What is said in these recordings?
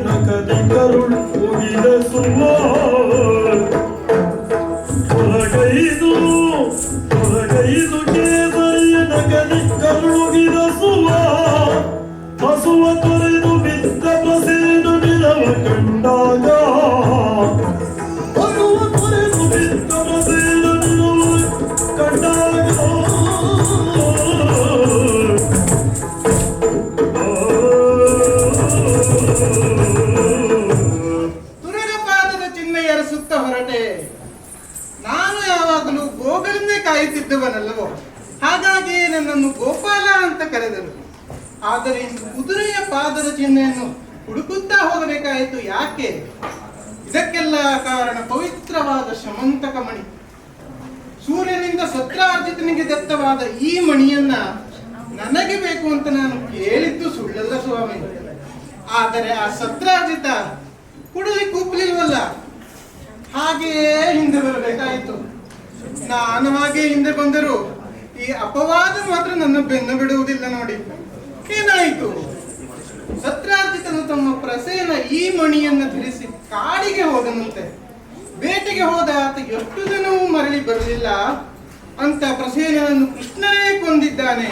ನಕದಿ ಕರುಳು ಹೋಗಿದ ಹೊರಗೈದು ಕೇಸರಿಯ ನಕದಿ ಕರುಳುಗಿದ ಹಸುವ ತೊರೆದು ಬಿದ್ದ ಪ್ರಸೇನು ನಿಲವ ಕಂಡಾಗ ತುರಗಪಾದದ ಚಿಹ್ನೆಯರ ಸುತ್ತ ಹೊರಟೆ. ನಾನು ಯಾವಾಗಲೂ ಗೋಗಳನ್ನೇ ಕಾಯುತ್ತಿದ್ದವನಲ್ಲವೋ, ಹಾಗಾಗಿ ನನ್ನನ್ನು ಗೋಪಾಲ ಅಂತ ಕರೆದರು. ಆದರೆ ಇಂದು ಕುದುರೆಯ ಪಾದದ ಚಿಹ್ನೆಯನ್ನು ಹುಡುಕುತ್ತಾ ಹೋಗಬೇಕಾಯಿತು. ಯಾಕೆ? ಇದಕ್ಕೆಲ್ಲ ಕಾರಣ ಪವಿತ್ರವಾದ ಶಮಂತಕ ಮಣಿ. ಸೂರ್ಯನಿಂದ ಸತ್ರಾರ್ಜಿತನಿಗೆ ದತ್ತವಾದ ಈ ಮಣಿಯನ್ನ ನನಗೆ ಬೇಕು ಅಂತ ನಾನು ಕೇಳಿದ್ದು ಸುಳ್ಳಲ್ಲ ಸ್ವಾಮಿ. ಆದರೆ ಆ ಸತ್ರಾರ್ಜಿತ ಕುಡಲಿ ಕೂಪ್ಲಿಲ್ವಲ್ಲ, ಹಾಗೆಯೇ ಹಿಂದೆ ಬರಬೇಕಾಯಿತು. ನಾನು ಹಾಗೆ ಹಿಂದೆ ಬಂದರು ಈ ಅಪವಾದ ಮಾತ್ರ ನನ್ನ ಬೆನ್ನು ಬಿಡುವುದಿಲ್ಲ. ನೋಡಿ ಏನಾಯಿತು? ಸತ್ರಾರ್ಜಿತನು ತಮ್ಮ ಪ್ರಸೇನ ಈ ಮಣಿಯನ್ನು ಧರಿಸಿ ಕಾಡಿಗೆ ಹೋದನಂತೆ. ಬೇಟೆಗೆ ಹೋದ ಆತ ಎಷ್ಟು ದಿನವೂ ಮರಳಿ ಬರಲಿಲ್ಲ ಅಂತ ಪ್ರಸೇನನನ್ನು ಕೃಷ್ಣನೇ ಕೊಂದಿದ್ದಾನೆ,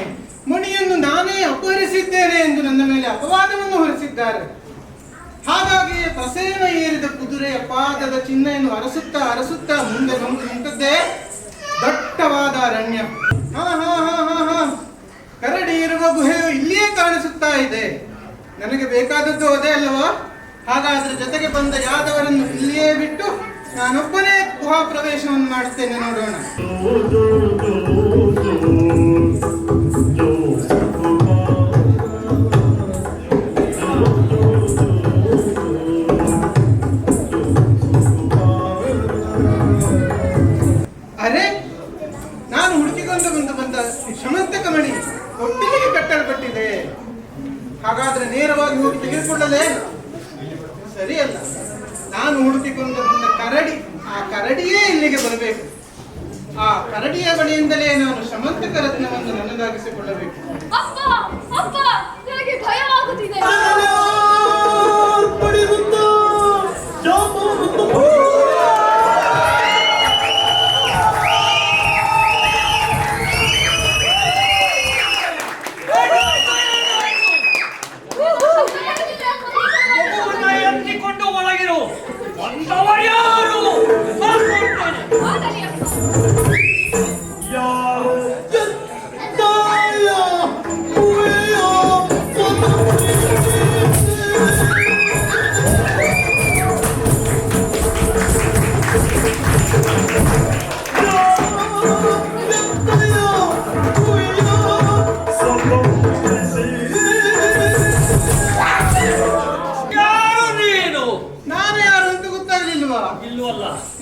ಮಣಿಯನ್ನು ನಾನೇ ಅಪಹರಿಸಿದ್ದೇನೆ ಎಂದು ನನ್ನ ಮೇಲೆ ಅಪವಾದವನ್ನು ಹೊರಿಸಿದ್ದಾರೆ. ಹಾಗಾಗಿ ಪ್ರಸೇನ ಏರಿದ ಕುದುರೆಯ ಪಾದದ ಚಿಹ್ನೆಯನ್ನು ಅರಸುತ್ತಾ ಮುಂದೆ ನಿಂತದ್ದೇ ದಟ್ಟವಾದ ಅರಣ್ಯ. ಕರಡಿ ಇರುವ ಗುಹೆಯು ಇಲ್ಲಿಯೇ ಕಾಣಿಸುತ್ತಾ ಇದೆ. ನನಗೆ ಬೇಕಾದದ್ದು ಅದೇ ಅಲ್ಲವಾ? ಹಾಗಾದ್ರೆ ಜೊತೆಗೆ ಬಂದ ಯಾದವರನ್ನು ಇಲ್ಲಿಯೇ ಬಿಟ್ಟು ನಾನೊಬ್ಬನೇ ಗುಹಾ ಪ್ರವೇಶವನ್ನು ಮಾಡುತ್ತೇನೆ. ನೋಡೋಣ. ಅರೆ, ನಾನು ಹುಡುಕಿಕೊಂಡು ಬಂದ ಶಮಂತಕ ಮಣಿ ಒಟ್ಟಿಗೆ ಕಟ್ಟಲ್ಪಟ್ಟಿದೆ. ಹಾಗಾದ್ರೆ ನೇರವಾಗಿ ಹೋಗಿ ತೆಗೆದುಕೊಳ್ಳಲೇ? ಸರಿಯಲ್ಲ. ನಾನು ಹುಡುಕಿಕೊಂಡು ಬಂದ ಕರಡಿ, ಆ ಕರಡಿಯೇ ಇಲ್ಲಿಗೆ ಬರಬೇಕು. ಆ ಕರಡಿಯ ಬಳಿಯಿಂದಲೇ ನಾನು ಶಮಂತಕ ರತ್ನವನ್ನು ನನ್ನದಾಗಿಸಿಕೊಳ್ಳಬೇಕು.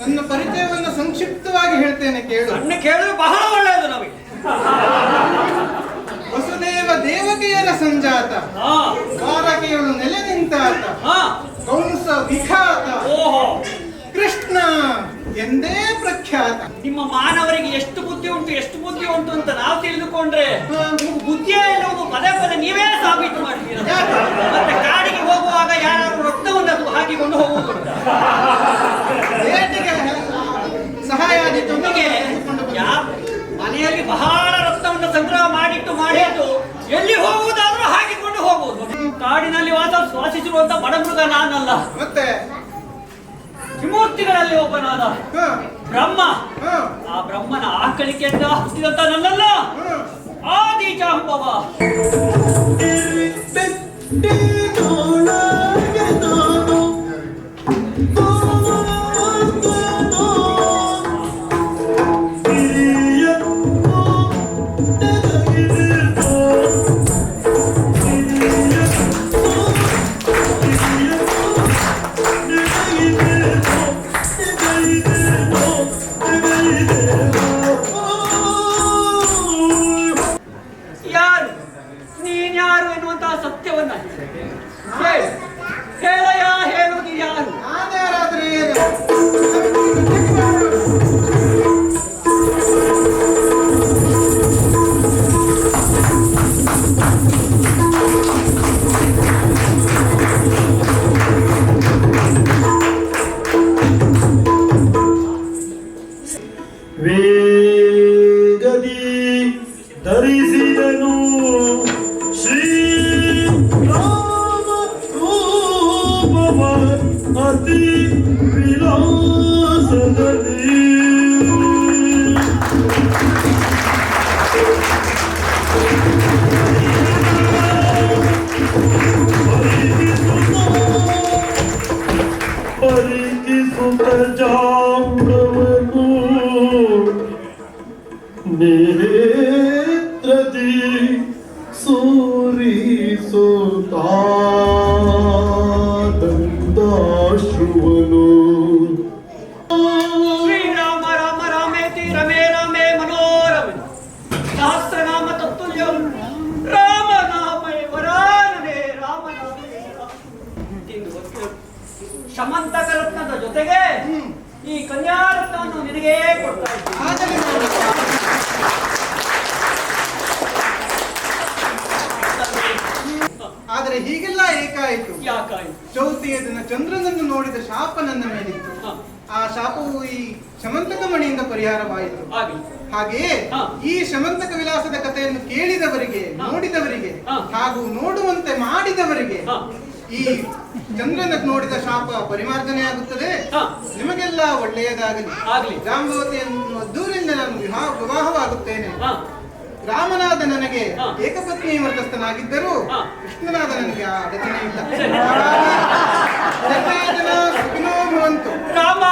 ನನ್ನ ಪರಿಚಯವನ್ನು ಸಂಕ್ಷಿಪ್ತವಾಗಿ ಹೇಳ್ತೇನೆ, ಕೇಳು. ಕೇಳಲು ಬಹಳ ಒಳ್ಳೆಯದು ನಮಗೆ. ವಸುದೇವ ದೇವಕಿಯರ ಸಂಜಾತ, ದ್ವಾರಕೆಯಳು ನೆಲೆ ನಿಂತಾತ, ಕಂಸ ವಿಖ್ಯಾತ, ಕೃಷ್ಣ ಎಂದೇ ಪ್ರಖ್ಯಾತ. ನಿಮ್ಮ ಮಾನವರಿಗೆ ಎಷ್ಟು ಬುದ್ಧಿ ಉಂಟು ಅಂತ ನಾವು ತಿಳಿದುಕೊಂಡ್ರೆ ಬುದ್ಧಿಯೇ ಎನ್ನುವುದು ಪದೇ ನೀವೇ ಸಾಬೀತು ಮಾಡ್ತೀರ. ಮತ್ತೆ ಕಾಡಿಗೆ ಹೋಗುವಾಗ ಯಾರಾದ್ರೂ ರಕ್ತವನ್ನು ಹಾಕಿಕೊಂಡು ಹೋಗುವುದುಂಟ? ಸಹಾಯ ಆದಿತ್ತು. ಮನೆಯಲ್ಲಿ ಬಹಳ ರಕ್ತವನ್ನು ಸಂಗ್ರಹ ಮಾಡಿಟ್ಟು ಎಲ್ಲಿ ಹೋಗುವುದಾದ್ರೂ ಹಾಕಿಕೊಂಡು ಹೋಗುವುದು. ಕಾಡಿನಲ್ಲಿ ವಾಸಿಸಿರುವಂತ ಬಡಮೃಗ ನಾನಲ್ಲ, ಮತ್ತೆ ತ್ರಿಮೂರ್ತಿಗಳಲ್ಲಿ ಒಬ್ಬನಾದ ಬ್ರಹ್ಮ. ಆ ಬ್ರಹ್ಮನ ಆಕಳಿಕೆಯಿಂದ ಹುಟ್ಟಿದಂತ ನನ್ನಲ್ಲ, ಆದಿಜಾಂಬವ. ಕಾದಂತಾಶ್ರುವನು ಶ್ರೀರಾಮ ರಾಮ ರಾಮೇತಿ ರಮೇ ರಾಮೇ ಮನೋರಮೆ ಸಹಸ್ರನಾಮ ತತ್ತುಲ್ಯಂ ರಾಮನಾಮೇ ವರಾನನೇ ರಾಮನಾಮೇ ಎಂದು ಗೊತ್ತು. ಶಮಂತಕ ರತ್ನದ ಜೊತೆಗೆ ಈ ಕನ್ಯಾರತ್ನವನ್ನು ನಿನಗೇ ಕೊಡ್ತಾ ಇದ್ದೀನಿ. ಆಗಲಿ ಆದರೆ ಹೀಗೆಲ್ಲ ಏಕಾಯಿತು. ಯಾಕಾಯ್ತು? ಚೌತಿಯ ದಿನ ಚಂದ್ರನನ್ನು ನೋಡಿದ ಶಾಪ ನನ್ನ ಮೇಲಿತ್ತು. ಆ ಶಾಪವು ಈ ಶಮಂತಕ ಮಣಿಯಿಂದ ಪರಿಹಾರವಾಯಿತು. ಆಗಲಿ. ಹಾಗೆಯೇ ಈ ಶಮಂತಕ ವಿಲಾಸದ ಕಥೆಯನ್ನು ಕೇಳಿದವರಿಗೆ, ನೋಡಿದವರಿಗೆ ಹಾಗೂ ನೋಡುವಂತೆ ಮಾಡಿದವರಿಗೆ ಈ ಚಂದ್ರನ ನೋಡಿದ ಶಾಪ ಪರಿಮಾರ್ಜನೆ ಆಗುತ್ತದೆ. ನಿಮಗೆಲ್ಲ ಒಳ್ಳೆಯದಾಗಲಿ. ಜಾಂಬವತಿಯನ್ನು ಅದ್ದೂರಿಂದ ನಾನು ವಿವಾಹವಾಗುತ್ತೇನೆ. ರಾಮನಾದ ನನಗೆ ಏಕಪತ್ನಿ ವ್ರತಸ್ಥನಾಗಿದ್ದರೂ ಕೃಷ್ಣನಾದ ನನಗೆ ಆ ಅಡಚಣೆ ಇಲ್ಲ. ಸರ್ವೇ ಜನ ಸುಖಿನೋ ಭವಂತು. ರಾಮ